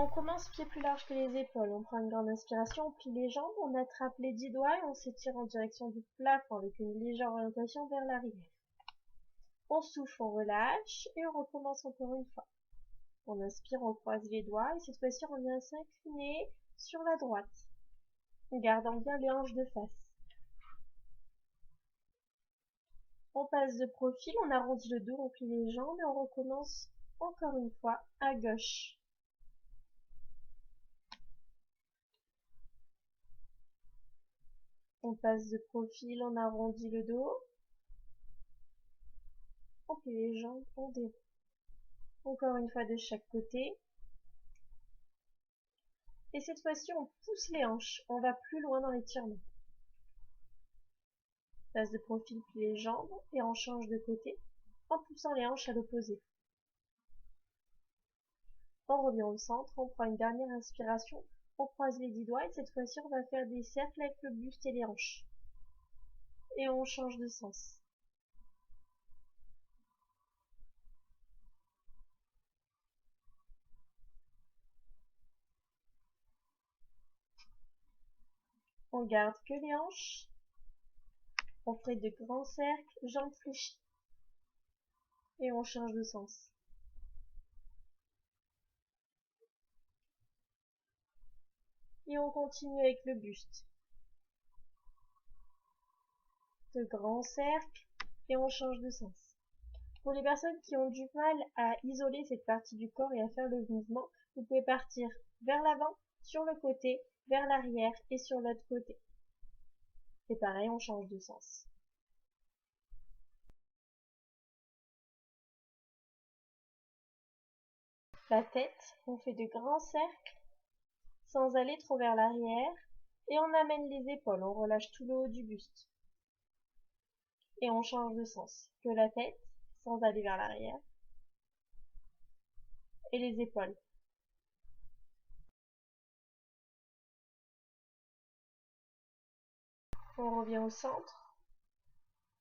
On commence pieds plus larges que les épaules. On prend une grande inspiration, on plie les jambes, on attrape les 10 doigts et on s'étire en direction du plafond avec une légère orientation vers l'arrière. On souffle, on relâche et on recommence encore une fois. On inspire, on croise les doigts et cette fois-ci on vient s'incliner sur la droite, en gardant bien les hanches de face. On passe de profil, on arrondit le dos, on plie les jambes et on recommence encore une fois à gauche. On passe de profil, on arrondit le dos, on plie les jambes, on déroule. Encore une fois de chaque côté. Et cette fois-ci, on pousse les hanches, on va plus loin dans l'étirement. Passe de profil, plie les jambes et on change de côté en poussant les hanches à l'opposé. On revient au centre, on prend une dernière inspiration, on croise les 10 doigts et cette fois-ci, on va faire des cercles avec le buste et les hanches. Et on change de sens. On garde que les hanches. On fait de grands cercles, jambes fléchies. Et on change de sens. Et on continue avec le buste. De grands cercles et on change de sens. Pour les personnes qui ont du mal à isoler cette partie du corps et à faire le mouvement, vous pouvez partir vers l'avant, sur le côté, vers l'arrière et sur l'autre côté. Et pareil, on change de sens. La tête, on fait de grands cercles sans aller trop vers l'arrière et on amène les épaules, on relâche tout le haut du buste. Et on change de sens. Que la tête, sans aller vers l'arrière. Et les épaules. On revient au centre.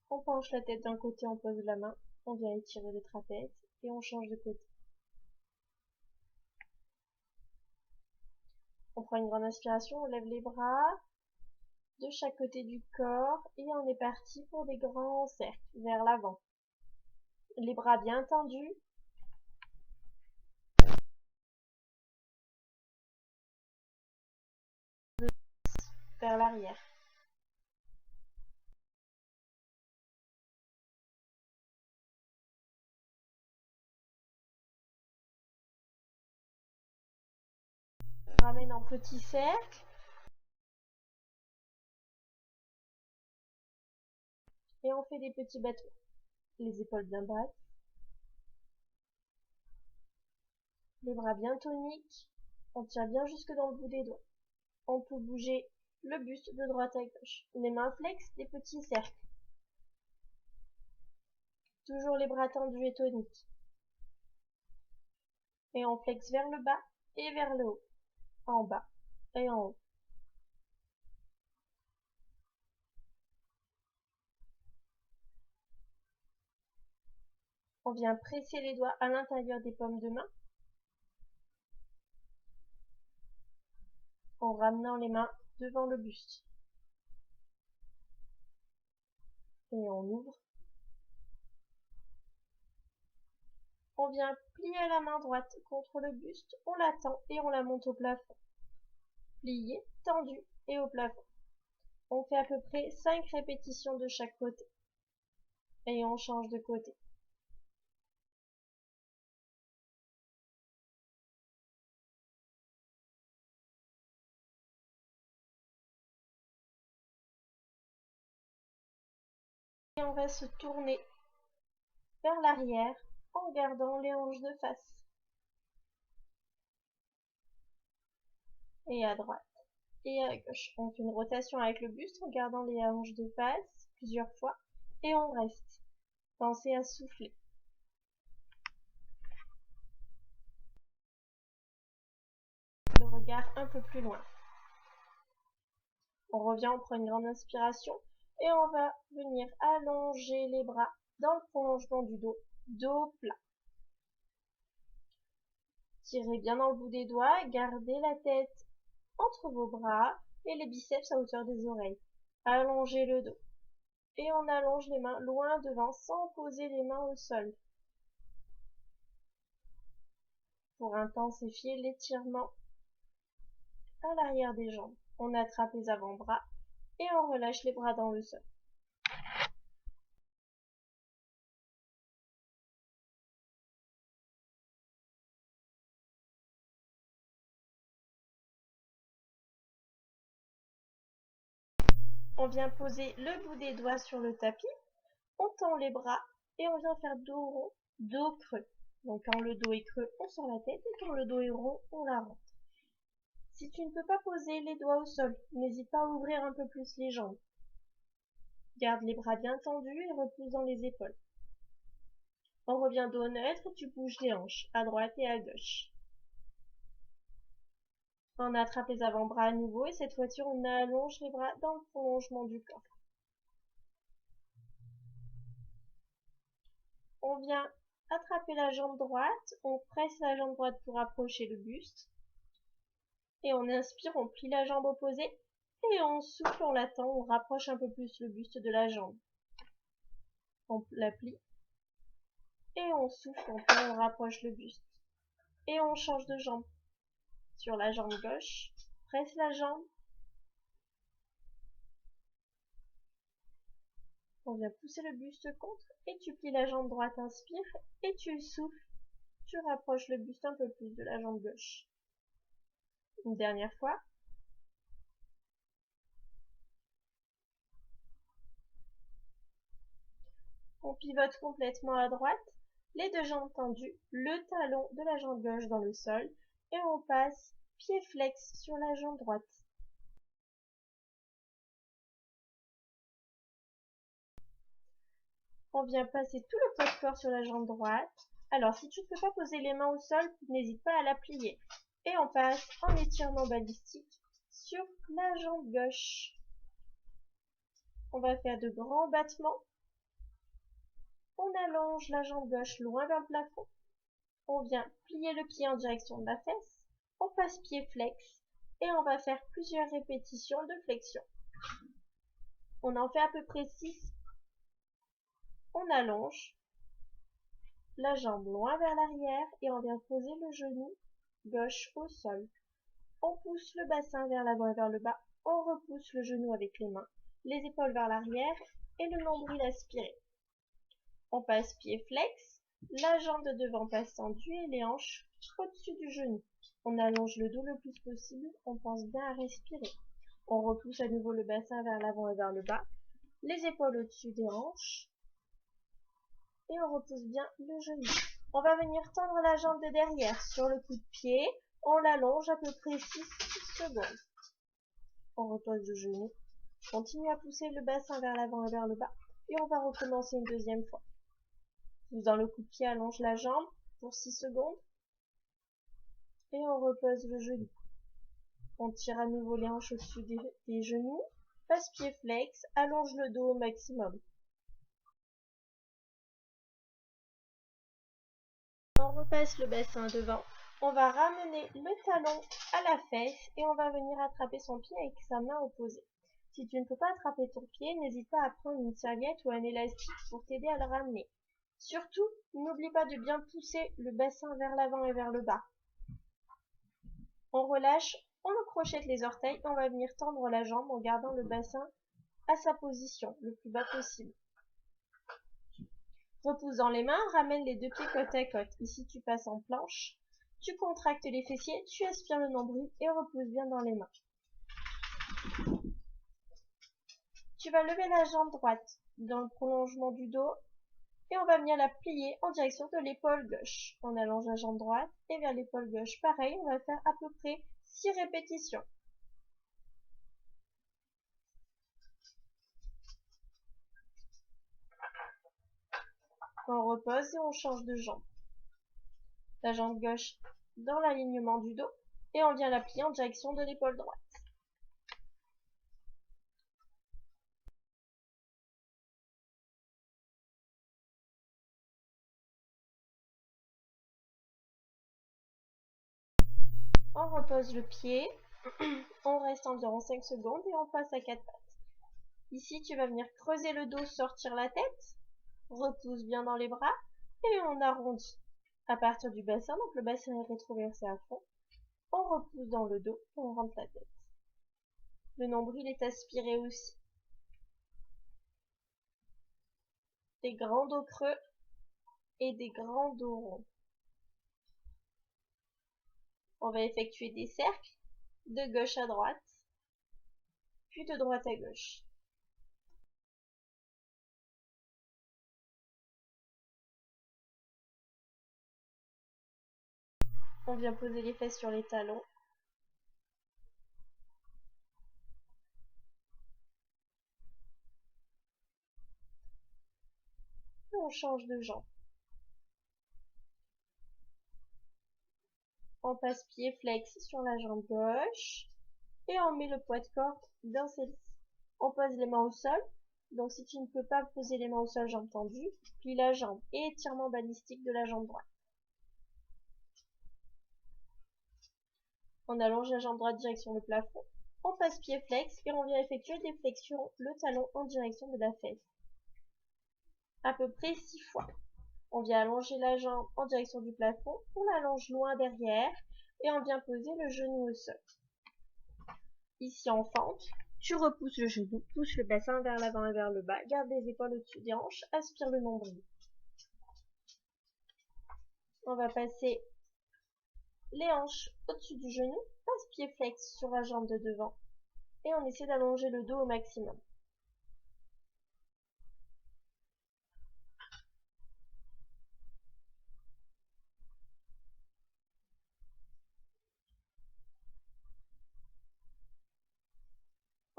On penche la tête d'un côté, on pose la main. On vient étirer le trapèze et on change de côté. On prend une grande inspiration, on lève les bras de chaque côté du corps et on est parti pour des grands cercles vers l'avant. Les bras bien tendus. Vers l'arrière. On ramène en petit cercle. Et on fait des petits battements. Les épaules bien basses. Les bras bien toniques. On tire bien jusque dans le bout des doigts. On peut bouger le buste de droite à gauche. Les mains flexes, des petits cercles. Toujours les bras tendus et toniques. Et on flexe vers le bas et vers le haut. En bas et en haut. On vient presser les doigts à l'intérieur des paumes de main. En ramenant les mains devant le buste. Et on ouvre. On vient plier la main droite contre le buste, on la tend et on la monte au plafond. Plié, tendu et au plafond. On fait à peu près 5 répétitions de chaque côté. Et on change de côté. Et on va se tourner vers l'arrière en gardant les hanches de face. Et à droite et à gauche. On fait une rotation avec le buste en gardant les hanches de face plusieurs fois. Et on reste. Pensez à souffler. Le regard un peu plus loin. On revient, on prend une grande inspiration et on va venir allonger les bras dans le prolongement du dos, dos plat. Tirez bien dans le bout des doigts, gardez la tête entre vos bras et les biceps à hauteur des oreilles. Allongez le dos. Et on allonge les mains loin devant sans poser les mains au sol. Pour intensifier l'étirement à l'arrière des jambes, on attrape les avant-bras et on relâche les bras dans le sol. On vient poser le bout des doigts sur le tapis, on tend les bras et on vient faire dos rond, dos creux. Donc quand le dos est creux, on sort la tête et quand le dos est rond, on la rentre. Si tu ne peux pas poser les doigts au sol, n'hésite pas à ouvrir un peu plus les jambes. Garde les bras bien tendus et repousse dans les épaules. On revient dos neutre et tu bouges les hanches à droite et à gauche. On attrape les avant-bras à nouveau et cette fois-ci on allonge les bras dans le prolongement du corps. On vient attraper la jambe droite, on presse la jambe droite pour approcher le buste. Et on inspire, on plie la jambe opposée et on souffle, on l'attend, on rapproche un peu plus le buste de la jambe. On la plie et on souffle, on rapproche le buste. Et on change de jambe. Sur la jambe gauche, presse la jambe. On vient pousser le buste contre et tu plies la jambe droite, inspire et tu souffles. Tu rapproches le buste un peu plus de la jambe gauche. Une dernière fois. On pivote complètement à droite, les deux jambes tendues, le talon de la jambe gauche dans le sol et on passe pied flex sur la jambe droite. On vient passer tout le poids de corps sur la jambe droite. Alors si tu ne peux pas poser les mains au sol, n'hésite pas à la plier. Et on passe en étirement balistique sur la jambe gauche. On va faire de grands battements. On allonge la jambe gauche loin vers le plafond. On vient plier le pied en direction de la fesse. On passe pied flex et on va faire plusieurs répétitions de flexion. On en fait à peu près 6. On allonge la jambe loin vers l'arrière et on vient poser le genou gauche au sol. On pousse le bassin vers l'avant et vers le bas. On repousse le genou avec les mains, les épaules vers l'arrière et le nombril aspiré. On passe pied flex, la jambe de devant passe tendue et les hanches au-dessus du genou. On allonge le dos le plus possible, on pense bien à respirer. On repousse à nouveau le bassin vers l'avant et vers le bas, les épaules au-dessus des hanches et on repousse bien le genou. On va venir tendre la jambe de derrière sur le coup de pied, on l'allonge à peu près 6 secondes. On repose le genou, continue à pousser le bassin vers l'avant et vers le bas et on va recommencer une deuxième fois. Dans le coup de pied, allonge la jambe pour 6 secondes et on repose le genou. On tire à nouveau les hanches au-dessus des genoux, passe pied flex, allonge le dos au maximum. On repasse le bassin devant. On va ramener le talon à la fesse et on va venir attraper son pied avec sa main opposée. Si tu ne peux pas attraper ton pied, n'hésite pas à prendre une serviette ou un élastique pour t'aider à le ramener. Surtout, n'oublie pas de bien pousser le bassin vers l'avant et vers le bas. On relâche, on crochette les orteils et on va venir tendre la jambe en gardant le bassin à sa position, le plus bas possible. Repousse dans les mains, ramène les deux pieds côte à côte. Ici, tu passes en planche. Tu contractes les fessiers, tu aspires le nombril et repousse bien dans les mains. Tu vas lever la jambe droite dans le prolongement du dos et on va venir la plier en direction de l'épaule gauche. On allonge la jambe droite et vers l'épaule gauche. Pareil, on va faire à peu près 6 répétitions. On repose et on change de jambe. La jambe gauche dans l'alignement du dos et on vient la plier en direction de l'épaule droite. On repose le pied, on reste environ 5 secondes et on passe à 4 pattes. Ici, tu vas venir creuser le dos, sortir la tête, repousse bien dans les bras et on arrondit à partir du bassin, donc le bassin est rétroversé à fond. On repousse dans le dos et on rentre la tête. Le nombril est aspiré aussi. Des grands dos creux et des grands dos ronds. On va effectuer des cercles de gauche à droite, puis de droite à gauche. On vient poser les fesses sur les talons. Et on change de jambe. On passe pied flex sur la jambe gauche et on met le poids de corps dans celle-ci. On pose les mains au sol. Donc si tu ne peux pas poser les mains au sol, jambe tendue, plie la jambe et étirement balistique de la jambe droite. On allonge la jambe droite direction le plafond. On passe pied flex et on vient effectuer des flexions, le talon en direction de la fesse. À peu près 6 fois. On vient allonger la jambe en direction du plafond, on l'allonge loin derrière et on vient poser le genou au sol. Ici en fente, tu repousses le genou, pousse le bassin vers l'avant et vers le bas, garde les épaules au-dessus des hanches, aspire le nombril. On va passer les hanches au-dessus du genou, passe pied flex sur la jambe de devant et on essaie d'allonger le dos au maximum.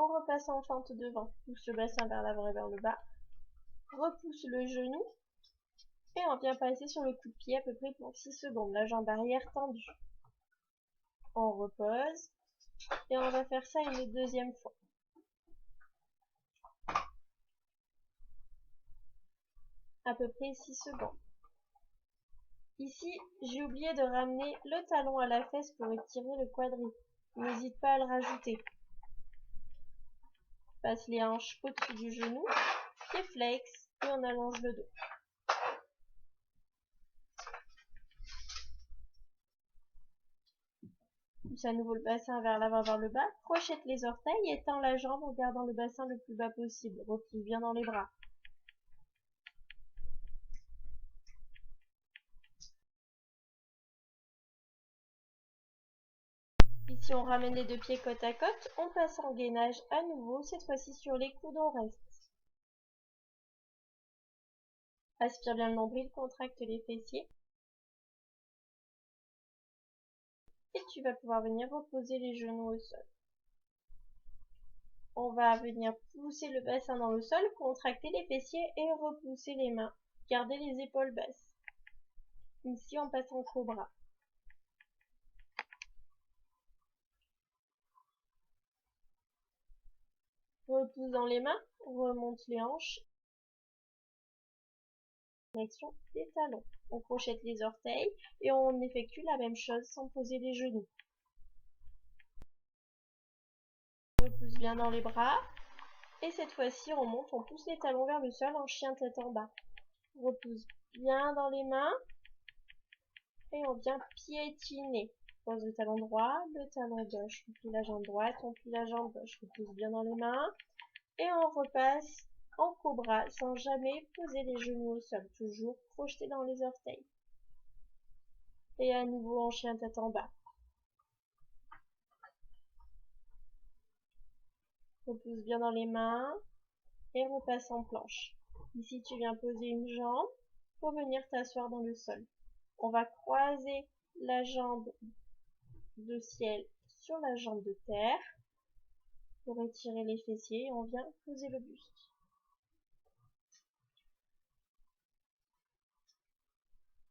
On repasse en fente devant, pousse le bassin vers l'avant et vers le bas, repousse le genou et on vient passer sur le coup de pied à peu près pour 6 secondes, la jambe arrière tendue. On repose et on va faire ça une deuxième fois. À peu près 6 secondes. Ici, j'ai oublié de ramener le talon à la fesse pour étirer le quadri. N'hésite pas à le rajouter. Passe les hanches au-dessus du genou, pied flex et on allonge le dos. Pousse à nouveau le bassin vers l'avant, vers le bas. Crochette les orteils, étends la jambe en gardant le bassin le plus bas possible. Repousse bien dans les bras. Ici, on ramène les deux pieds côte à côte. On passe en gainage à nouveau, cette fois-ci sur les coudes, on reste. Aspire bien le nombril, contracte les fessiers. Et tu vas pouvoir venir reposer les genoux au sol. On va venir pousser le bassin dans le sol, contracter les fessiers et repousser les mains. Garder les épaules basses. Ici, on passe en cobra. Repousse dans les mains, remonte les hanches. Direction des talons. On crochette les orteils et on effectue la même chose sans poser les genoux. On repousse bien dans les bras. Et cette fois-ci, on monte, on pousse les talons vers le sol en chien tête en bas. On repousse bien dans les mains. Et on vient piétiner. On pose le talon droit, le talon gauche. On plie la jambe droite, on plie la jambe gauche. On pousse bien dans les mains. Et on repasse en cobra sans jamais poser les genoux au sol. Toujours projeté dans les orteils. Et à nouveau en chien tête en bas. Repousse bien dans les mains. Et repasse en planche. Ici, tu viens poser une jambe pour venir t'asseoir dans le sol. On va croiser la jambe de ciel sur la jambe de terre pour étirer les fessiers et on vient poser le buste.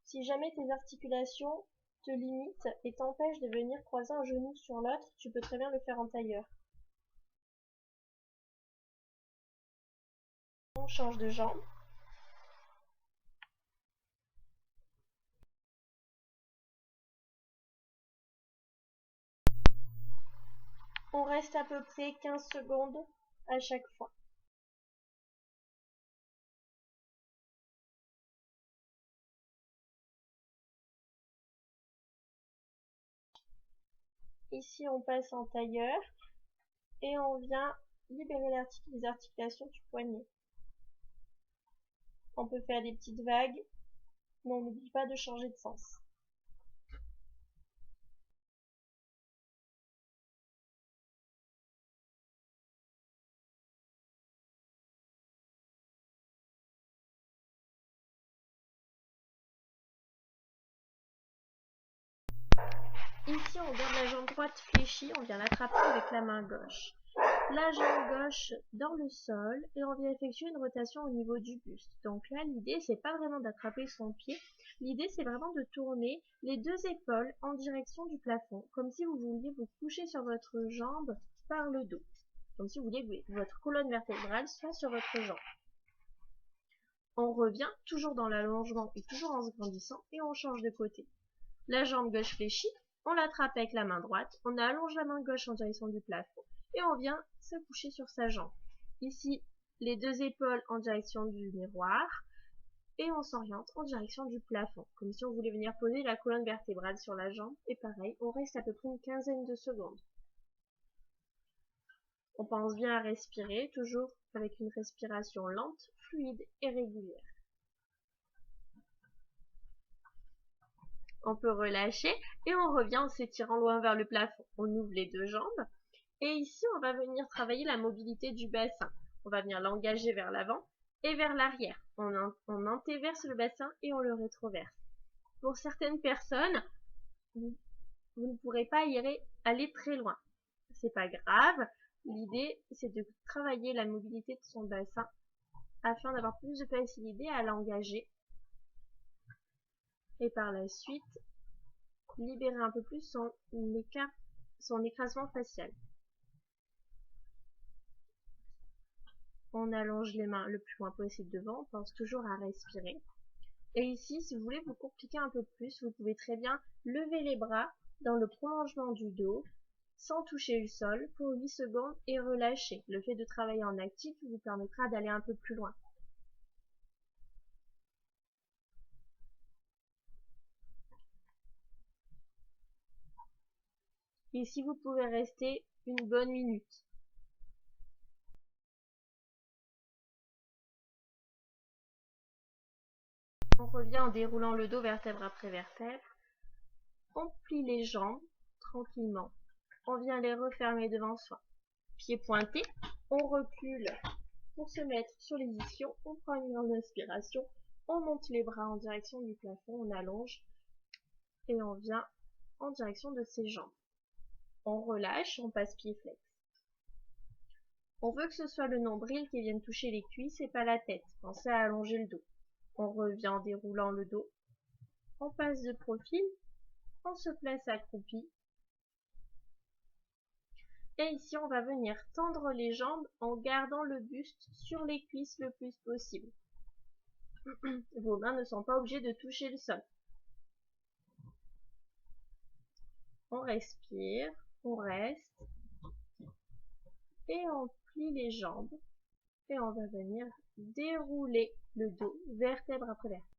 Si jamais tes articulations te limitent et t'empêchent de venir croiser un genou sur l'autre, tu peux très bien le faire en tailleur. On change de jambe. On reste à peu près 15 secondes à chaque fois. Ici, on passe en tailleur et on vient libérer les articulations du poignet. On peut faire des petites vagues, mais on n'oublie pas de changer de sens. Ici, on garde la jambe droite fléchie, on vient l'attraper avec la main gauche. La jambe gauche dans le sol et on vient effectuer une rotation au niveau du buste. Donc là, l'idée, c'est pas vraiment d'attraper son pied. L'idée, c'est vraiment de tourner les deux épaules en direction du plafond, comme si vous vouliez vous coucher sur votre jambe par le dos. Comme si vous vouliez que votre colonne vertébrale soit sur votre jambe. On revient toujours dans l'allongement et toujours en se grandissant et on change de côté. La jambe gauche fléchie, on l'attrape avec la main droite, on allonge la main gauche en direction du plafond et on vient se coucher sur sa jambe. Ici, les deux épaules en direction du miroir et on s'oriente en direction du plafond, comme si on voulait venir poser la colonne vertébrale sur la jambe et pareil, on reste à peu près une quinzaine de secondes. On pense bien à respirer, toujours avec une respiration lente, fluide et régulière. On peut relâcher et on revient en s'étirant loin vers le plafond. On ouvre les deux jambes et ici on va venir travailler la mobilité du bassin. On va venir l'engager vers l'avant et vers l'arrière. On antéverse le bassin et on le rétroverse. Pour certaines personnes, vous ne pourrez pas aller très loin. C'est pas grave. L'idée, c'est de travailler la mobilité de son bassin afin d'avoir plus de facilité à l'engager. Et par la suite, libérer un peu plus son écrasement facial. On allonge les mains le plus loin possible devant, on pense toujours à respirer. Et ici, si vous voulez vous compliquer un peu plus, vous pouvez très bien lever les bras dans le prolongement du dos, sans toucher le sol, pour 8 secondes et relâcher. Le fait de travailler en actif vous permettra d'aller un peu plus loin. Ici, vous pouvez rester une bonne minute. On revient en déroulant le dos vertèbre après vertèbre. On plie les jambes tranquillement. On vient les refermer devant soi. Pieds pointés, on recule pour se mettre sur les ischions. On prend une grande inspiration. On monte les bras en direction du plafond, on allonge et on vient en direction de ses jambes. On relâche, on passe pied flex. On veut que ce soit le nombril qui vienne toucher les cuisses et pas la tête. Pensez à allonger le dos. On revient en déroulant le dos. On passe de profil. On se place accroupi. Et ici, on va venir tendre les jambes en gardant le buste sur les cuisses le plus possible. Vos mains ne sont pas obligées de toucher le sol. On respire, on reste. Et on plie les jambes. Et on va venir dérouler le dos, vertèbre après vertèbre.